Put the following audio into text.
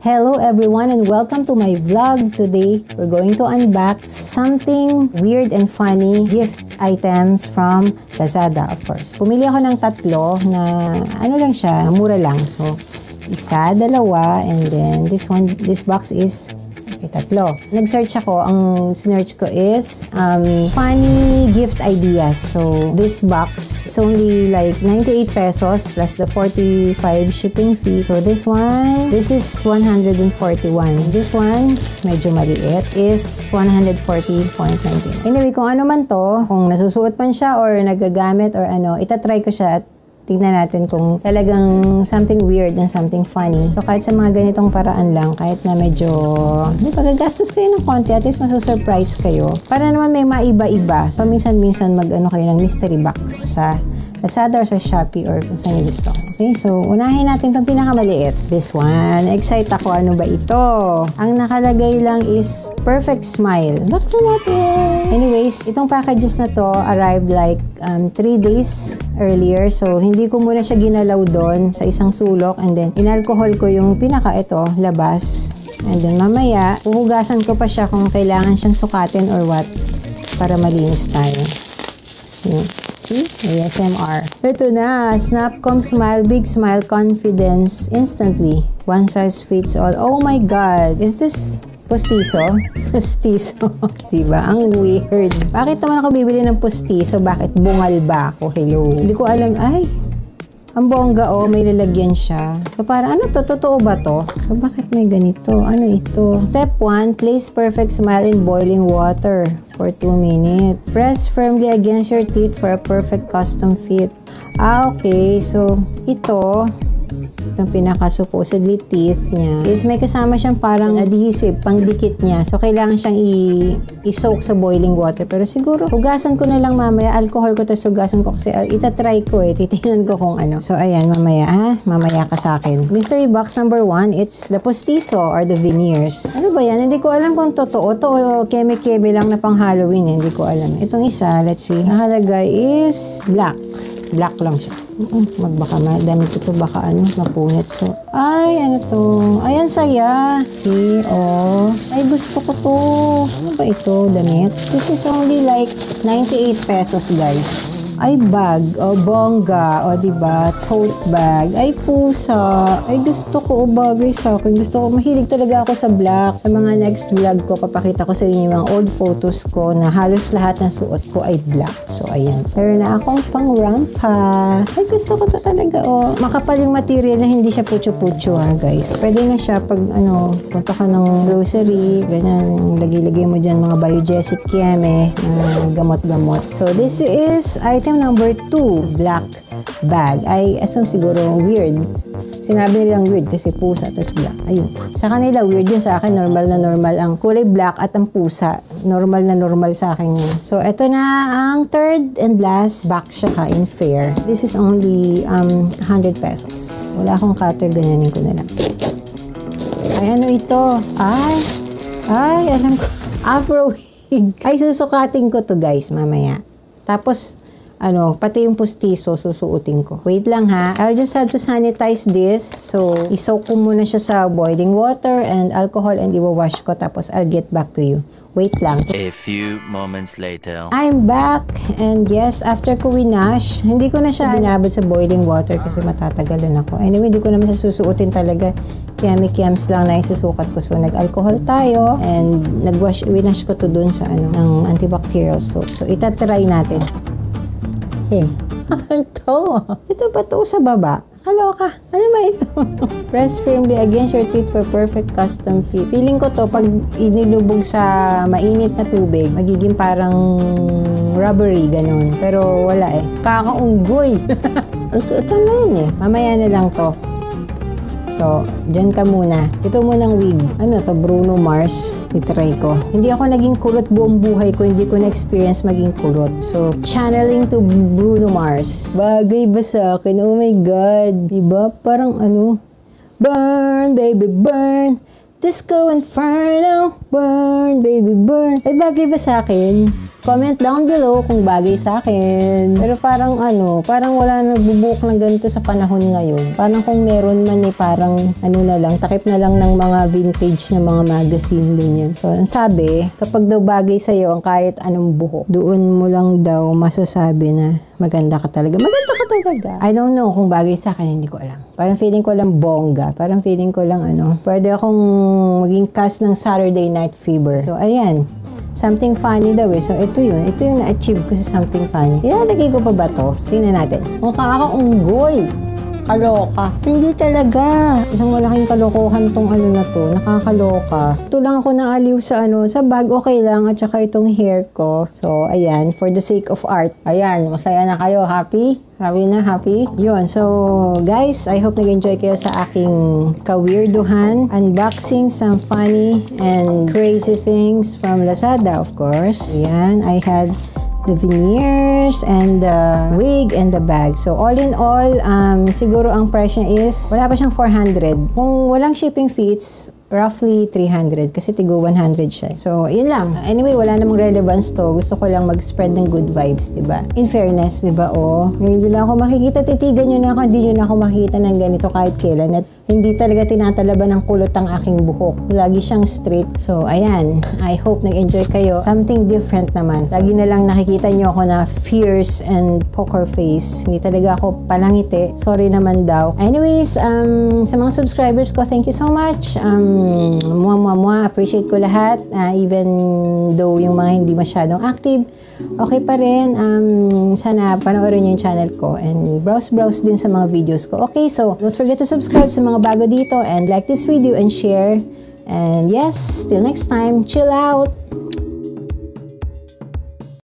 Hello everyone and welcome to my vlog. Today, we're going to unbox something weird and funny gift items from Lazada, of course. Pumili ako ng tatlo na ano lang siya, mura lang. So, isa, dalawa, and then this box is tatlo. Nag-search ako. Ang sinearch ko is funny gift ideas. So, this box is only like 98 pesos plus the 45 shipping fee. So, this is 141. This one, medyo maliit, is 140.19. Anyway, kung ano man to, kung nasusuot man siya or nagagamit or ano, itatry ko siya at tingnan natin kung talagang something weird and something funny. So, kahit sa mga ganitong paraan lang, kahit na medyo pagagastos kayo ng konti, at least masusurprise kayo. Para naman may maiba-iba. So, minsan-minsan mag-ano kayo ng mystery box sa Lazada or sa Shopee or kung saan yung gusto. Okay, so unahin natin itong pinakamaliit. This one. Excite ako. Ano ba ito? Ang nakalagay lang is perfect smile. Buksan natin! Anyways, itong packages na to arrived like 3 days earlier. So, hindi ko muna siya ginalaw doon sa isang sulok and then inalcohol ko yung labas. And then mamaya, uhugasan ko pa siya kung kailangan siyang sukatin or what para malinis tayo. See? ASMR. Ito na. Snapcom Smile. Big smile. Confidence. Instantly. One size fits all. Oh my God. Is this postizo? Postizo. Diba? Ang weird. Bakit naman ako bibili ng postizo? Bakit bungal ba ako? Hello. Hindi ko alam. Ay. Ang bongga, oh, may lalagyan siya. So, parang, ano to? Totoo ba to? So, bakit may ganito? Ano ito? Step 1, place perfect smile in boiling water for 2 minutes. Press firmly against your teeth for a perfect custom fit. Ah, okay. So, itong pinaka-supposedly teeth niya is may kasama siyang parang adhesive, pangdikit niya. So, kailangan siyang i-soak sa boiling water. Pero siguro, hugasan ko na lang mamaya. Alcohol ko tapos hugasan ko kasi itatry ko titignan ko kung ano. So, ayan, mamaya ha. Mamaya ka sa akin. Mystery box number 1, it's the postizo or the veneers. Ano ba yan? Hindi ko alam kung totoo to o keme-keme lang na pang Halloween. Hindi ko alam. Itong isa, let's see. Nakalagay is black. Black lang siya. Magbaka damit ito, baka ano, mapunit. So, ay, ano to? Ayan, saya. See, oh. Ay, gusto ko to. Ano ba ito, damit? This is only like 98 pesos, guys. Ay, bag. O, bongga. O, diba? Tote bag. Ay, pusa. Ay, gusto ko. O, bagay sa akin. Gusto ko. Mahilig talaga ako sa black. Sa mga next vlog ko, papakita ko sa inyo yung mga old photos ko na halos lahat ng suot ko ay black. So, ayan. Meron na akong pang rampa. Ay, gusto ko to talaga. O, makapal yung material na hindi siya pucho-pucho, ha, guys. Pwede na siya pag, ano, punta ka ng grocery, ganyan, lagay-lagay mo dyan mga biogesic yeme, gamot-gamot. So, this is item number 2, black bag. I assume siguro weird. Sinabi nilang weird kasi pusa tapos black. Ayun. Sa kanila weird yun. Sa akin normal na normal ang kulay black at ang pusa. Normal na normal sa akin yun. So, ito na ang third and last box siya in fair. This is only 100 pesos. Wala akong cutter. Ganyanin ko na lang. Ay, ano ito? Ay, alam ko. Afro wig. Ay, susukatin ko to guys mamaya. Tapos, pati yung postizo, susuotin ko. Wait lang ha. I'll just have to sanitize this. So, isoak ko muna siya sa boiling water and alcohol and i-wash ko. Tapos, I'll get back to you. Wait lang. A few moments later. I'm back. And yes, after ko winash, hindi ko na siya binabad sa boiling water kasi matatagalan ako. Anyway, hindi ko naman siya susuotin talaga. Kiami-kiams lang na isusukat ko. So, nag-alcohol tayo and winash ko to dun sa ng antibacterial soap. So, itatry natin. Ito ba ito sa baba? Kaloka. Ano ba ito? Press firmly against your teeth for perfect custom fit. Feeling ko to, pag inilubog sa mainit na tubig, magiging parang rubbery, ganun. Pero wala Kakaunggoy. ito na yun Mamaya na lang to. So, dyan ka muna. Ito munang wig. Ano to? Bruno Mars. I-try ko. Hindi ako naging kulot buong buhay ko. Hindi ko na-experience maging kulot. So, channeling to Bruno Mars. Bagay ba sa akin? Oh my God. Diba? Parang burn, baby, burn. Disco Inferno, burn, baby, burn. Ay, bagay ba sa akin? Comment down below kung bagay sa akin. Pero parang parang wala na nagbubuhok ng ganito sa panahon ngayon. Parang kung meron man parang na lang, takip na lang ng mga vintage na mga magazine din yan. So, ang sabi, kapag daw bagay sa'yo ang kahit anong buhok, doon mo lang daw masasabi na maganda ka talaga. Maganda ka talaga. I don't know kung bagay sa akin, hindi ko alam. Parang feeling ko lang bongga. Parang feeling ko lang pwede akong maging cast ng Saturday Night Fever. So, ayan. Something funny daw So, ito yun. Ito yung na-achieve ko sa something funny. Ilalagay ko pa ba to? Tingnan natin. Mukha akong unggoy. Kaloka. Hindi talaga. Isang malaking kalokohan tong na to. Nakakaloka. Ito lang ako naaliw sa sa bag. Okay lang. At saka itong hair ko. So, ayan. For the sake of art. Ayan. Masaya na kayo. Happy? Happy na? Happy? Yun. So, guys, I hope nag-enjoy kayo sa aking kawirduhan. Unboxing some funny and crazy things from Lazada, of course. Ayan. I had the veneers and the wig and the bag. So, all in all, siguro ang price niya is, wala pa siyang 400. Kung walang shipping fee, it's roughly 300 kasi tigo 100 siya. So, yun lang. Anyway, wala namang relevance to. Gusto ko lang mag-spread ng good vibes, diba? In fairness, diba? Hindi lang ako makikita. Titigan nyo na ako. Hindi nyo na ako makikita ng ganito kahit kailan. At hindi talaga tinatalaban ng kulot ang aking buhok. Lagi siyang straight. So, ayan. I hope nag-enjoy kayo. Something different naman. Lagi na lang nakikita nyo ako na fierce and poker face. Hindi talaga ako palangiti. Sorry naman daw. Anyways, sa mga subscribers ko, thank you so much. Appreciate ko lahat. Even though yung mga hindi masyadong active, okay pa rin. Sana panoorin nyo yung channel ko and browse din sa mga videos ko. Okay, so don't forget to subscribe sa mga bago dito and like this video and share. And yes, till next time, chill out!